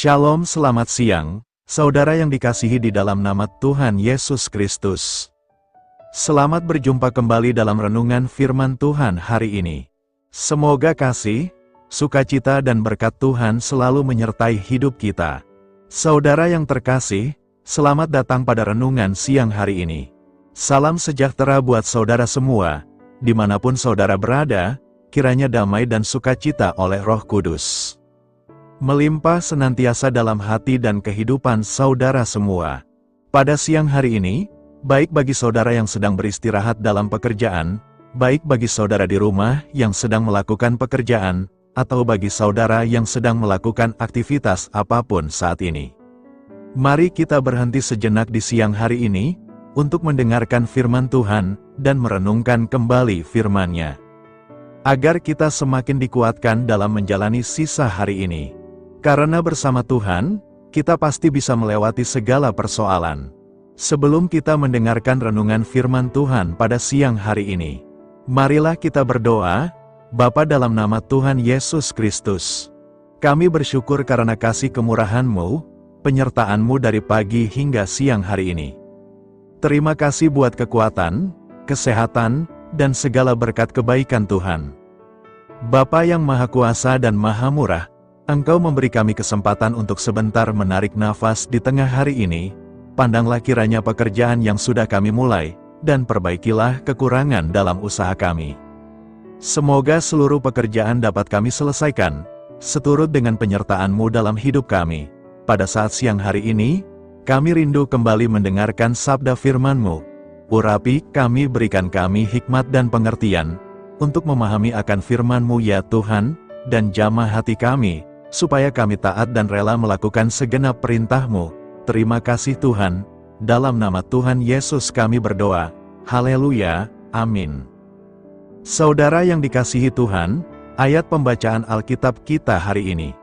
Shalom, selamat siang, saudara yang dikasihi di dalam nama Tuhan Yesus Kristus. Selamat berjumpa kembali dalam renungan firman Tuhan hari ini. Semoga kasih, sukacita dan berkat Tuhan selalu menyertai hidup kita. Saudara yang terkasih, selamat datang pada renungan siang hari ini. Salam sejahtera buat saudara semua, dimanapun saudara berada, kiranya damai dan sukacita oleh Roh Kudus melimpah senantiasa dalam hati dan kehidupan saudara semua. Pada siang hari ini, baik bagi saudara yang sedang beristirahat dalam pekerjaan, baik bagi saudara di rumah yang sedang melakukan pekerjaan, atau bagi saudara yang sedang melakukan aktivitas apapun saat ini. Mari kita berhenti sejenak di siang hari ini, untuk mendengarkan firman Tuhan, dan merenungkan kembali firman-Nya. Agar kita semakin dikuatkan dalam menjalani sisa hari ini. Karena bersama Tuhan, kita pasti bisa melewati segala persoalan. Sebelum kita mendengarkan renungan firman Tuhan pada siang hari ini, marilah kita berdoa. Bapa, dalam nama Tuhan Yesus Kristus, kami bersyukur karena kasih kemurahan-Mu, penyertaan-Mu dari pagi hingga siang hari ini. Terima kasih buat kekuatan, kesehatan, dan segala berkat kebaikan Tuhan. Bapa yang Maha Kuasa dan Maha Murah, Engkau memberi kami kesempatan untuk sebentar menarik nafas di tengah hari ini. Pandanglah kiranya pekerjaan yang sudah kami mulai, dan perbaikilah kekurangan dalam usaha kami. Semoga seluruh pekerjaan dapat kami selesaikan, seturut dengan penyertaan-Mu dalam hidup kami. Pada saat siang hari ini, kami rindu kembali mendengarkan sabda firman-Mu. Urapi kami, berikan kami hikmat dan pengertian, untuk memahami akan firman-Mu ya Tuhan, dan jamah hati kami, supaya kami taat dan rela melakukan segenap perintah-Mu. Terima kasih Tuhan, dalam nama Tuhan Yesus kami berdoa. Haleluya, amin. Saudara yang dikasihi Tuhan, ayat pembacaan Alkitab kita hari ini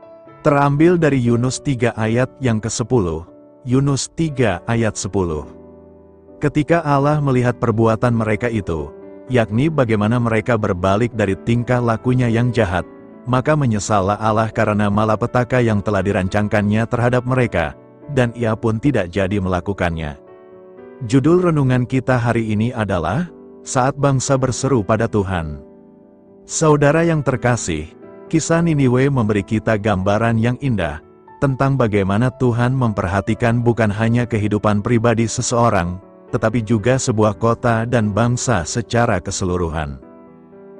terambil dari Yunus 3 ayat yang ke-10. Yunus 3 ayat 10. Ketika Allah melihat perbuatan mereka itu, yakni bagaimana mereka berbalik dari tingkah lakunya yang jahat, maka menyesallah Allah karena malapetaka yang telah dirancangkannya terhadap mereka, dan Ia pun tidak jadi melakukannya. Judul renungan kita hari ini adalah, Saat Bangsa Berseru pada Tuhan. Saudara yang terkasih, kisah Niniwe memberi kita gambaran yang indah, tentang bagaimana Tuhan memperhatikan bukan hanya kehidupan pribadi seseorang, tetapi juga sebuah kota dan bangsa secara keseluruhan.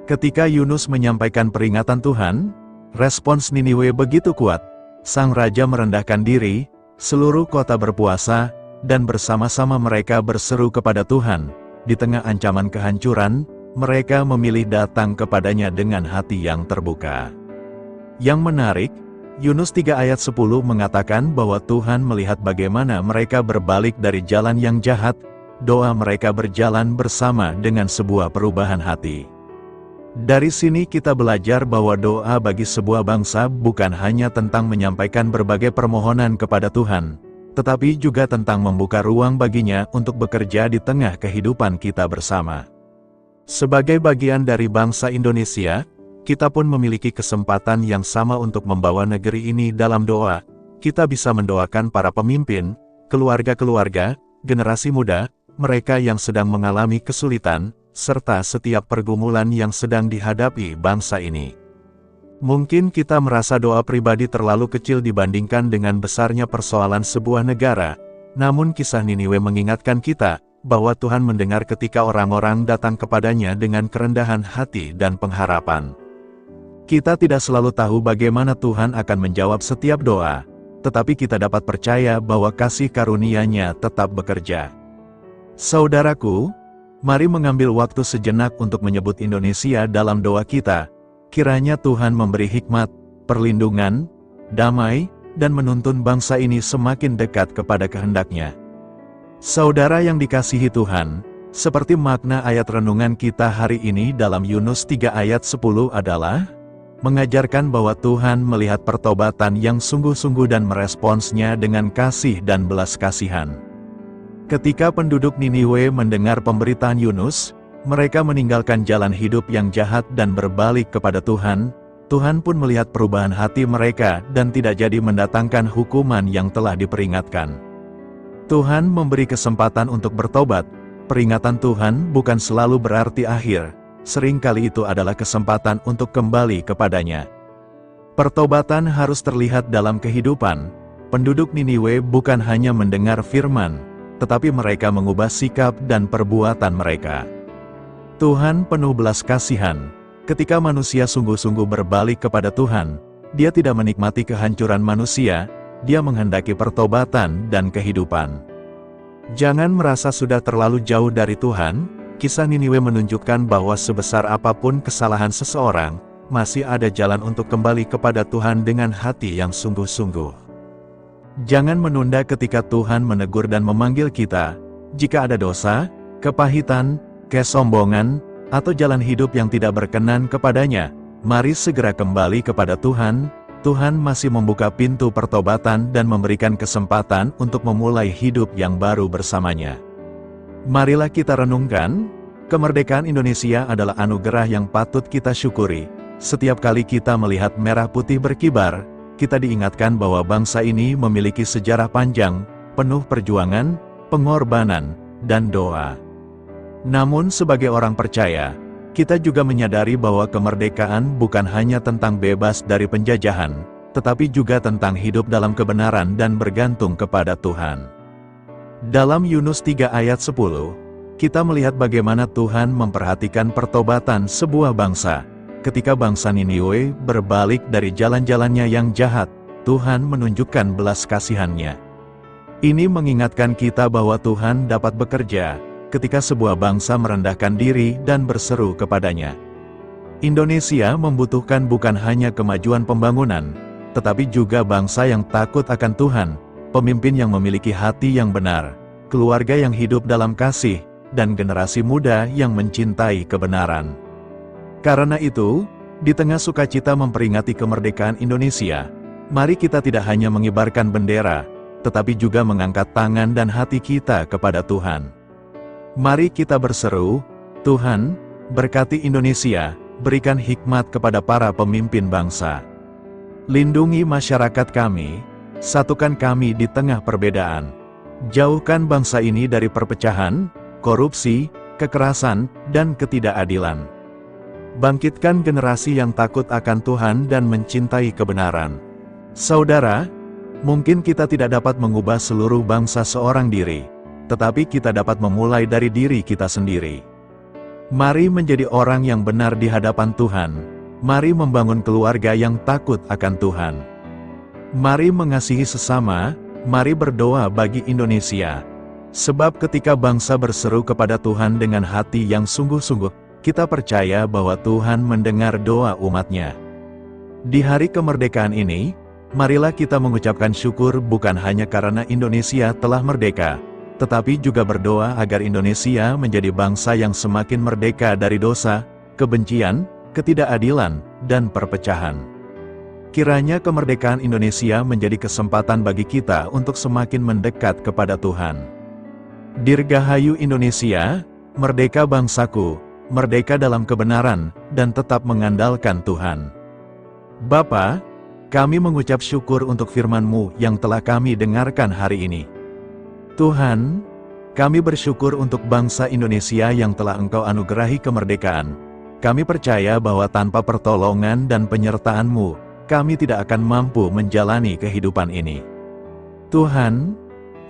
Ketika Yunus menyampaikan peringatan Tuhan, respons Niniwe begitu kuat. Sang raja merendahkan diri, seluruh kota berpuasa, dan bersama-sama mereka berseru kepada Tuhan. Di tengah ancaman kehancuran, mereka memilih datang kepadanya dengan hati yang terbuka. Yang menarik, Yunus 3 ayat 10 mengatakan bahwa Tuhan melihat bagaimana mereka berbalik dari jalan yang jahat, doa mereka berjalan bersama dengan sebuah perubahan hati. Dari sini kita belajar bahwa doa bagi sebuah bangsa bukan hanya tentang menyampaikan berbagai permohonan kepada Tuhan, tetapi juga tentang membuka ruang baginya untuk bekerja di tengah kehidupan kita bersama. Sebagai bagian dari bangsa Indonesia, kita pun memiliki kesempatan yang sama untuk membawa negeri ini dalam doa. Kita bisa mendoakan para pemimpin, keluarga-keluarga, generasi muda, mereka yang sedang mengalami kesulitan, serta setiap pergumulan yang sedang dihadapi bangsa ini. Mungkin kita merasa doa pribadi terlalu kecil dibandingkan dengan besarnya persoalan sebuah negara, namun kisah Niniwe mengingatkan kita, bahwa Tuhan mendengar ketika orang-orang datang kepadanya dengan kerendahan hati dan pengharapan. Kita tidak selalu tahu bagaimana Tuhan akan menjawab setiap doa, tetapi kita dapat percaya bahwa kasih karunia-Nya tetap bekerja. Saudaraku, mari mengambil waktu sejenak untuk menyebut Indonesia dalam doa kita. Kiranya Tuhan memberi hikmat, perlindungan, damai, dan menuntun bangsa ini semakin dekat kepada kehendak-Nya. Saudara yang dikasihi Tuhan, seperti makna ayat renungan kita hari ini dalam Yunus 3 ayat 10 adalah, mengajarkan bahwa Tuhan melihat pertobatan yang sungguh-sungguh dan meresponsnya dengan kasih dan belas kasihan. Ketika penduduk Niniwe mendengar pemberitaan Yunus, mereka meninggalkan jalan hidup yang jahat dan berbalik kepada Tuhan. Tuhan pun melihat perubahan hati mereka dan tidak jadi mendatangkan hukuman yang telah diperingatkan. Tuhan memberi kesempatan untuk bertobat. Peringatan Tuhan bukan selalu berarti akhir, seringkali itu adalah kesempatan untuk kembali kepadanya. Pertobatan harus terlihat dalam kehidupan. Penduduk Niniwe bukan hanya mendengar firman, tetapi mereka mengubah sikap dan perbuatan mereka. Tuhan penuh belas kasihan. Ketika manusia sungguh-sungguh berbalik kepada Tuhan, Dia tidak menikmati kehancuran manusia, Dia menghendaki pertobatan dan kehidupan. Jangan merasa sudah terlalu jauh dari Tuhan. Kisah Niniwe menunjukkan bahwa sebesar apapun kesalahan seseorang, masih ada jalan untuk kembali kepada Tuhan dengan hati yang sungguh-sungguh. Jangan menunda ketika Tuhan menegur dan memanggil kita. Jika ada dosa, kepahitan, kesombongan, atau jalan hidup yang tidak berkenan kepadanya, mari segera kembali kepada Tuhan. Tuhan masih membuka pintu pertobatan dan memberikan kesempatan untuk memulai hidup yang baru bersamanya. Marilah kita renungkan, kemerdekaan Indonesia adalah anugerah yang patut kita syukuri. Setiap kali kita melihat merah putih berkibar, kita diingatkan bahwa bangsa ini memiliki sejarah panjang, penuh perjuangan, pengorbanan, dan doa. Namun sebagai orang percaya, kita juga menyadari bahwa kemerdekaan bukan hanya tentang bebas dari penjajahan, tetapi juga tentang hidup dalam kebenaran dan bergantung kepada Tuhan. Dalam Yunus 3 ayat 10, kita melihat bagaimana Tuhan memperhatikan pertobatan sebuah bangsa. Ketika bangsa Niniwe berbalik dari jalan-jalannya yang jahat, Tuhan menunjukkan belas kasihan-Nya. Ini mengingatkan kita bahwa Tuhan dapat bekerja ketika sebuah bangsa merendahkan diri dan berseru kepadanya. Indonesia membutuhkan bukan hanya kemajuan pembangunan, tetapi juga bangsa yang takut akan Tuhan, pemimpin yang memiliki hati yang benar, keluarga yang hidup dalam kasih, dan generasi muda yang mencintai kebenaran. Karena itu, di tengah sukacita memperingati kemerdekaan Indonesia, mari kita tidak hanya mengibarkan bendera, tetapi juga mengangkat tangan dan hati kita kepada Tuhan. Mari kita berseru, Tuhan, berkati Indonesia, berikan hikmat kepada para pemimpin bangsa. Lindungi masyarakat kami, satukan kami di tengah perbedaan. Jauhkan bangsa ini dari perpecahan, korupsi, kekerasan, dan ketidakadilan. Bangkitkan generasi yang takut akan Tuhan dan mencintai kebenaran. Saudara, mungkin kita tidak dapat mengubah seluruh bangsa seorang diri, tetapi kita dapat memulai dari diri kita sendiri. Mari menjadi orang yang benar di hadapan Tuhan. Mari membangun keluarga yang takut akan Tuhan. Mari mengasihi sesama, mari berdoa bagi Indonesia. Sebab ketika bangsa berseru kepada Tuhan dengan hati yang sungguh-sungguh, kita percaya bahwa Tuhan mendengar doa umat-Nya. Di hari kemerdekaan ini, marilah kita mengucapkan syukur bukan hanya karena Indonesia telah merdeka, tetapi juga berdoa agar Indonesia menjadi bangsa yang semakin merdeka dari dosa, kebencian, ketidakadilan, dan perpecahan. Kiranya kemerdekaan Indonesia menjadi kesempatan bagi kita untuk semakin mendekat kepada Tuhan. Dirgahayu Indonesia, merdeka bangsaku, merdeka dalam kebenaran, dan tetap mengandalkan Tuhan. Bapa, kami mengucap syukur untuk firman-Mu yang telah kami dengarkan hari ini. Tuhan, kami bersyukur untuk bangsa Indonesia yang telah Engkau anugerahi kemerdekaan. Kami percaya bahwa tanpa pertolongan dan penyertaan-Mu, kami tidak akan mampu menjalani kehidupan ini. Tuhan,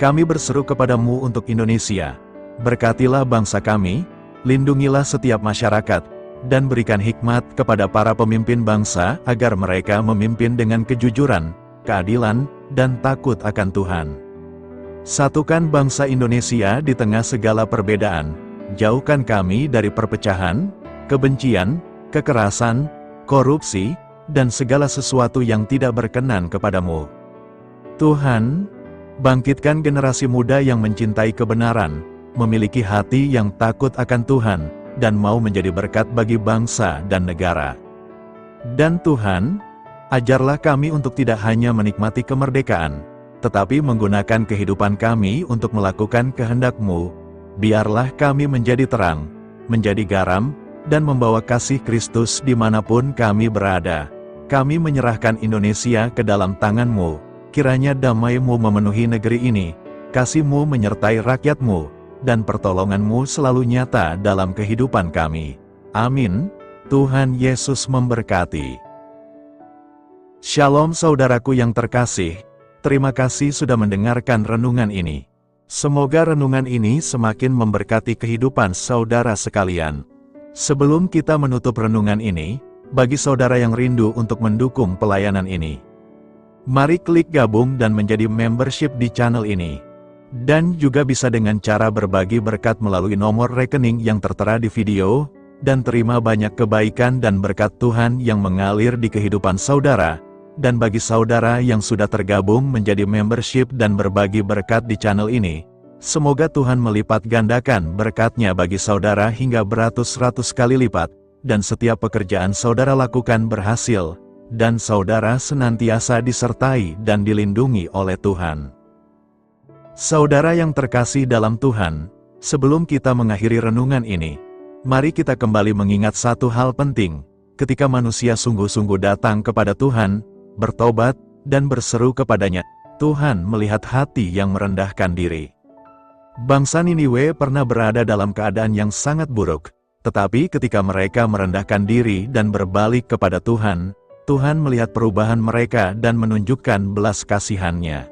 kami berseru kepada-Mu untuk Indonesia. Berkatilah bangsa kami, lindungilah setiap masyarakat, dan berikan hikmat kepada para pemimpin bangsa agar mereka memimpin dengan kejujuran, keadilan, dan takut akan Tuhan. Satukan bangsa Indonesia di tengah segala perbedaan, jauhkan kami dari perpecahan, kebencian, kekerasan, korupsi, dan segala sesuatu yang tidak berkenan kepadamu. Tuhan, bangkitkan generasi muda yang mencintai kebenaran, memiliki hati yang takut akan Tuhan, dan mau menjadi berkat bagi bangsa dan negara. Dan Tuhan, ajarlah kami untuk tidak hanya menikmati kemerdekaan, tetapi menggunakan kehidupan kami untuk melakukan kehendak-Mu. Biarlah kami menjadi terang, menjadi garam, dan membawa kasih Kristus dimanapun kami berada. Kami menyerahkan Indonesia ke dalam tangan-Mu, kiranya damai-Mu memenuhi negeri ini, kasih-Mu menyertai rakyat-Mu, dan pertolongan-Mu selalu nyata dalam kehidupan kami. Amin. Tuhan Yesus memberkati. Shalom saudaraku yang terkasih, terima kasih sudah mendengarkan renungan ini. Semoga renungan ini semakin memberkati kehidupan saudara sekalian. Sebelum kita menutup renungan ini, bagi saudara yang rindu untuk mendukung pelayanan ini, mari klik gabung dan menjadi membership di channel ini. Dan juga bisa dengan cara berbagi berkat melalui nomor rekening yang tertera di video, dan terima banyak kebaikan dan berkat Tuhan yang mengalir di kehidupan saudara. Dan bagi saudara yang sudah tergabung menjadi membership dan berbagi berkat di channel ini, semoga Tuhan melipat gandakan berkat-Nya bagi saudara hingga beratus-ratus kali lipat, dan setiap pekerjaan saudara lakukan berhasil, dan saudara senantiasa disertai dan dilindungi oleh Tuhan. Saudara yang terkasih dalam Tuhan, sebelum kita mengakhiri renungan ini, mari kita kembali mengingat satu hal penting, ketika manusia sungguh-sungguh datang kepada Tuhan, bertobat, dan berseru kepadanya, Tuhan melihat hati yang merendahkan diri. Bangsa Niniwe pernah berada dalam keadaan yang sangat buruk, tetapi ketika mereka merendahkan diri dan berbalik kepada Tuhan, Tuhan melihat perubahan mereka dan menunjukkan belas kasihan-Nya.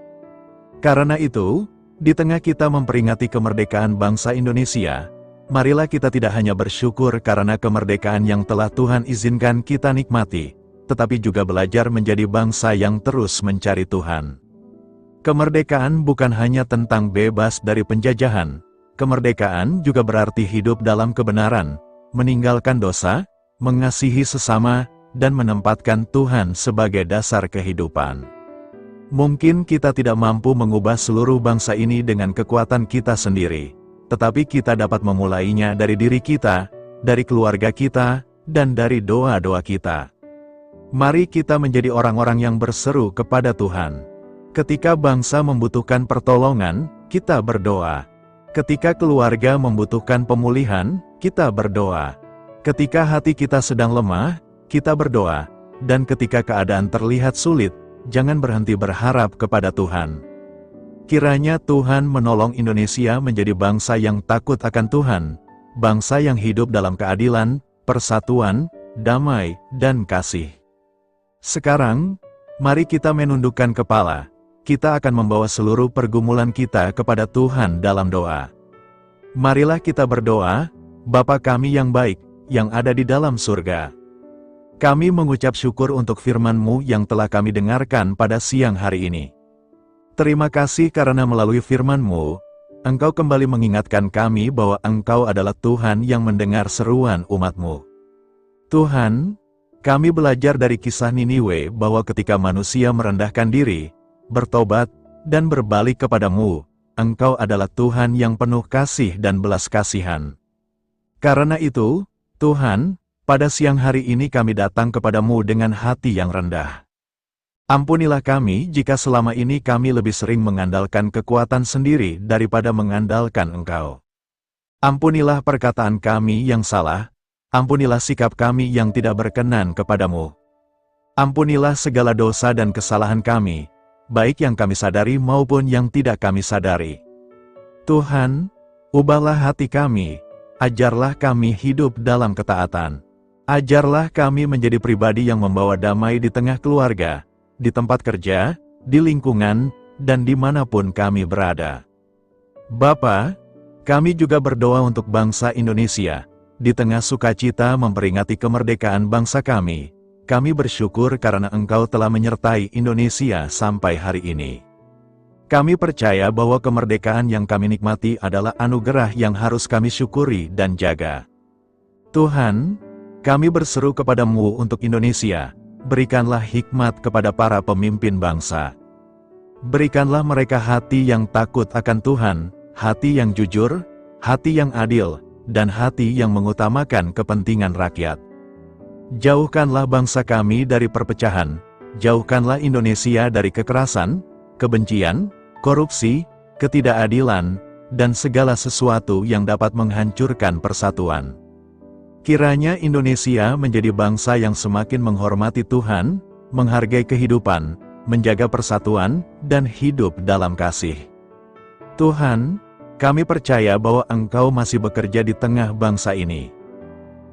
Karena itu, di tengah kita memperingati kemerdekaan bangsa Indonesia, marilah kita tidak hanya bersyukur karena kemerdekaan yang telah Tuhan izinkan kita nikmati, tetapi juga belajar menjadi bangsa yang terus mencari Tuhan. Kemerdekaan bukan hanya tentang bebas dari penjajahan. Kemerdekaan juga berarti hidup dalam kebenaran, meninggalkan dosa, mengasihi sesama, dan menempatkan Tuhan sebagai dasar kehidupan. Mungkin kita tidak mampu mengubah seluruh bangsa ini dengan kekuatan kita sendiri, tetapi kita dapat memulainya dari diri kita, dari keluarga kita, dan dari doa-doa kita. Mari kita menjadi orang-orang yang berseru kepada Tuhan. Ketika bangsa membutuhkan pertolongan, kita berdoa. Ketika keluarga membutuhkan pemulihan, kita berdoa. Ketika hati kita sedang lemah, kita berdoa. Dan ketika keadaan terlihat sulit, jangan berhenti berharap kepada Tuhan. Kiranya Tuhan menolong Indonesia menjadi bangsa yang takut akan Tuhan, bangsa yang hidup dalam keadilan, persatuan, damai, dan kasih. Sekarang, mari kita menundukkan kepala. Kita akan membawa seluruh pergumulan kita kepada Tuhan dalam doa. Marilah kita berdoa, Bapa kami yang baik, yang ada di dalam surga. Kami mengucap syukur untuk firman-Mu yang telah kami dengarkan pada siang hari ini. Terima kasih karena melalui firman-Mu, Engkau kembali mengingatkan kami bahwa Engkau adalah Tuhan yang mendengar seruan umat-Mu. Tuhan, kami belajar dari kisah Niniwe bahwa ketika manusia merendahkan diri, bertobat, dan berbalik kepadamu, Engkau adalah Tuhan yang penuh kasih dan belas kasihan. Karena itu, Tuhan, pada siang hari ini kami datang kepadamu dengan hati yang rendah. Ampunilah kami jika selama ini kami lebih sering mengandalkan kekuatan sendiri daripada mengandalkan Engkau. Ampunilah perkataan kami yang salah, ampunilah sikap kami yang tidak berkenan kepadamu. Ampunilah segala dosa dan kesalahan kami, baik yang kami sadari maupun yang tidak kami sadari. Tuhan, ubahlah hati kami, ajarlah kami hidup dalam ketaatan. Ajarlah kami menjadi pribadi yang membawa damai di tengah keluarga, di tempat kerja, di lingkungan, dan dimanapun kami berada. Bapa, kami juga berdoa untuk bangsa Indonesia, di tengah sukacita memperingati kemerdekaan bangsa kami. Kami bersyukur karena Engkau telah menyertai Indonesia sampai hari ini. Kami percaya bahwa kemerdekaan yang kami nikmati adalah anugerah yang harus kami syukuri dan jaga. Tuhan, kami berseru kepada-Mu untuk Indonesia, berikanlah hikmat kepada para pemimpin bangsa. Berikanlah mereka hati yang takut akan Tuhan, hati yang jujur, hati yang adil, dan hati yang mengutamakan kepentingan rakyat. Jauhkanlah bangsa kami dari perpecahan, jauhkanlah Indonesia dari kekerasan, kebencian, korupsi, ketidakadilan, dan segala sesuatu yang dapat menghancurkan persatuan. Kiranya Indonesia menjadi bangsa yang semakin menghormati Tuhan, menghargai kehidupan, menjaga persatuan, dan hidup dalam kasih. Tuhan, kami percaya bahwa Engkau masih bekerja di tengah bangsa ini.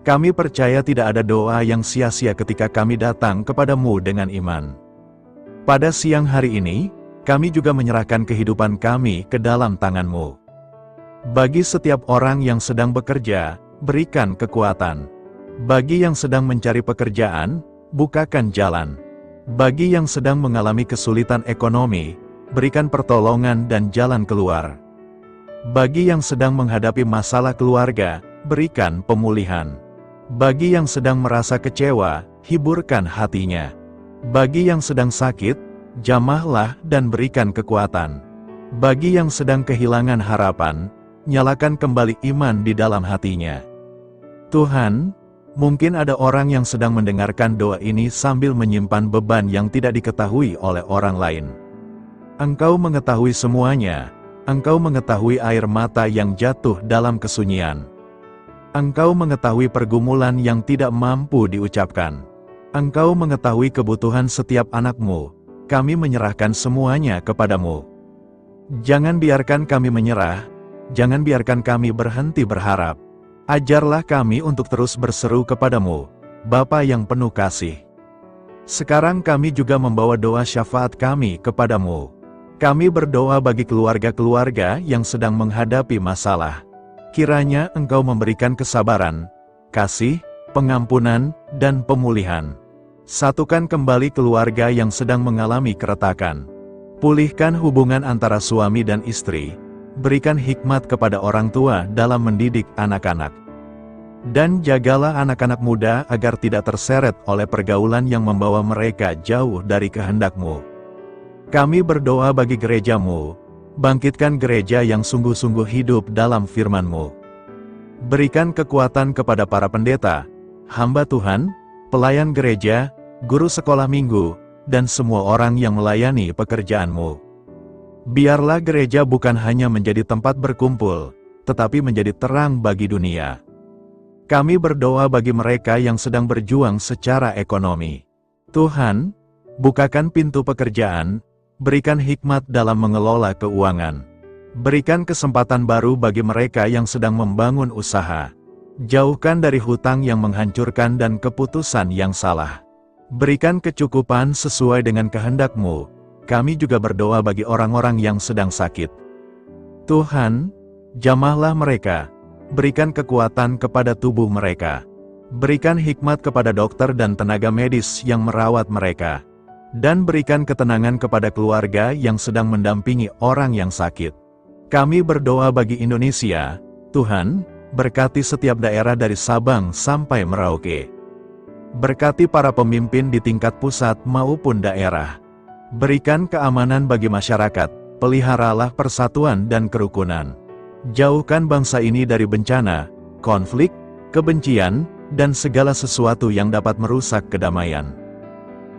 Kami percaya tidak ada doa yang sia-sia ketika kami datang kepadamu dengan iman. Pada siang hari ini, kami juga menyerahkan kehidupan kami ke dalam tangan-Mu. Bagi setiap orang yang sedang bekerja, berikan kekuatan. Bagi yang sedang mencari pekerjaan, bukakan jalan. Bagi yang sedang mengalami kesulitan ekonomi, berikan pertolongan dan jalan keluar. Bagi yang sedang menghadapi masalah keluarga, berikan pemulihan. Bagi yang sedang merasa kecewa, hiburkan hatinya. Bagi yang sedang sakit, jamahlah dan berikan kekuatan. Bagi yang sedang kehilangan harapan, nyalakan kembali iman di dalam hatinya. Tuhan, mungkin ada orang yang sedang mendengarkan doa ini sambil menyimpan beban yang tidak diketahui oleh orang lain. Engkau mengetahui semuanya. Engkau mengetahui air mata yang jatuh dalam kesunyian. Engkau mengetahui pergumulan yang tidak mampu diucapkan. Engkau mengetahui kebutuhan setiap anak-Mu. Kami menyerahkan semuanya kepadamu. Jangan biarkan kami menyerah. Jangan biarkan kami berhenti berharap. Ajarlah kami untuk terus berseru kepadamu, Bapa yang penuh kasih. Sekarang kami juga membawa doa syafaat kami kepadamu. Kami berdoa bagi keluarga-keluarga yang sedang menghadapi masalah. Kiranya Engkau memberikan kesabaran, kasih, pengampunan, dan pemulihan. Satukan kembali keluarga yang sedang mengalami keretakan. Pulihkan hubungan antara suami dan istri. Berikan hikmat kepada orang tua dalam mendidik anak-anak. Dan jagalah anak-anak muda agar tidak terseret oleh pergaulan yang membawa mereka jauh dari kehendak-Mu. Kami berdoa bagi gereja-Mu, bangkitkan gereja yang sungguh-sungguh hidup dalam firman-Mu. Berikan kekuatan kepada para pendeta, hamba Tuhan, pelayan gereja, guru sekolah minggu, dan semua orang yang melayani pekerjaan-Mu. Biarlah gereja bukan hanya menjadi tempat berkumpul, tetapi menjadi terang bagi dunia. Kami berdoa bagi mereka yang sedang berjuang secara ekonomi. Tuhan, bukakan pintu pekerjaan, berikan hikmat dalam mengelola keuangan. Berikan kesempatan baru bagi mereka yang sedang membangun usaha. Jauhkan dari hutang yang menghancurkan dan keputusan yang salah. Berikan kecukupan sesuai dengan kehendak-Mu. Kami juga berdoa bagi orang-orang yang sedang sakit. Tuhan, jamahlah mereka, berikan kekuatan kepada tubuh mereka. Berikan hikmat kepada dokter dan tenaga medis yang merawat mereka. Dan berikan ketenangan kepada keluarga yang sedang mendampingi orang yang sakit. Kami berdoa bagi Indonesia, Tuhan, berkati setiap daerah dari Sabang sampai Merauke. Berkati para pemimpin di tingkat pusat maupun daerah. Berikan keamanan bagi masyarakat, peliharalah persatuan dan kerukunan. Jauhkan bangsa ini dari bencana, konflik, kebencian, dan segala sesuatu yang dapat merusak kedamaian.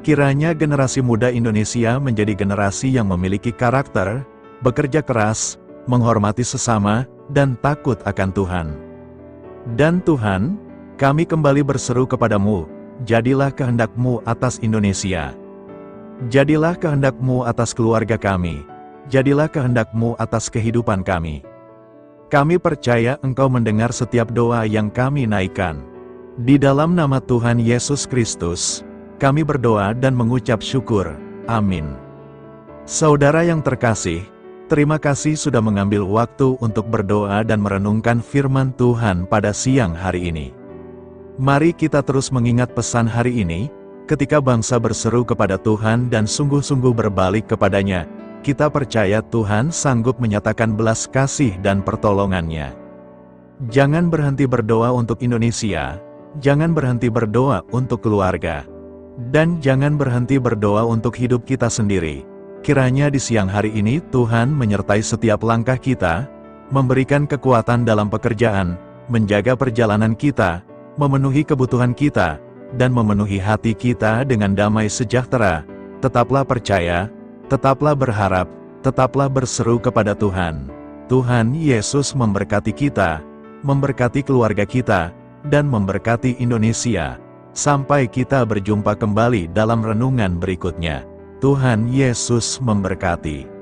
Kiranya generasi muda Indonesia menjadi generasi yang memiliki karakter, bekerja keras, menghormati sesama, dan takut akan Tuhan. Dan Tuhan, kami kembali berseru kepadamu, jadilah kehendak-Mu atas Indonesia. Jadilah kehendak-Mu atas keluarga kami. Jadilah kehendak-Mu atas kehidupan kami. Kami percaya Engkau mendengar setiap doa yang kami naikkan. Di dalam nama Tuhan Yesus Kristus, kami berdoa dan mengucap syukur. Amin. Saudara yang terkasih, terima kasih sudah mengambil waktu untuk berdoa dan merenungkan firman Tuhan pada siang hari ini. Mari kita terus mengingat pesan hari ini. Ketika bangsa berseru kepada Tuhan dan sungguh-sungguh berbalik kepadanya, kita percaya Tuhan sanggup menyatakan belas kasih dan pertolongannya. Jangan berhenti berdoa untuk Indonesia, jangan berhenti berdoa untuk keluarga, dan jangan berhenti berdoa untuk hidup kita sendiri. Kiranya di siang hari ini Tuhan menyertai setiap langkah kita, memberikan kekuatan dalam pekerjaan, menjaga perjalanan kita, memenuhi kebutuhan kita, dan memenuhi hati kita dengan damai sejahtera. Tetaplah percaya, tetaplah berharap, tetaplah berseru kepada Tuhan. Tuhan Yesus memberkati kita, memberkati keluarga kita, dan memberkati Indonesia. Sampai kita berjumpa kembali dalam renungan berikutnya. Tuhan Yesus memberkati.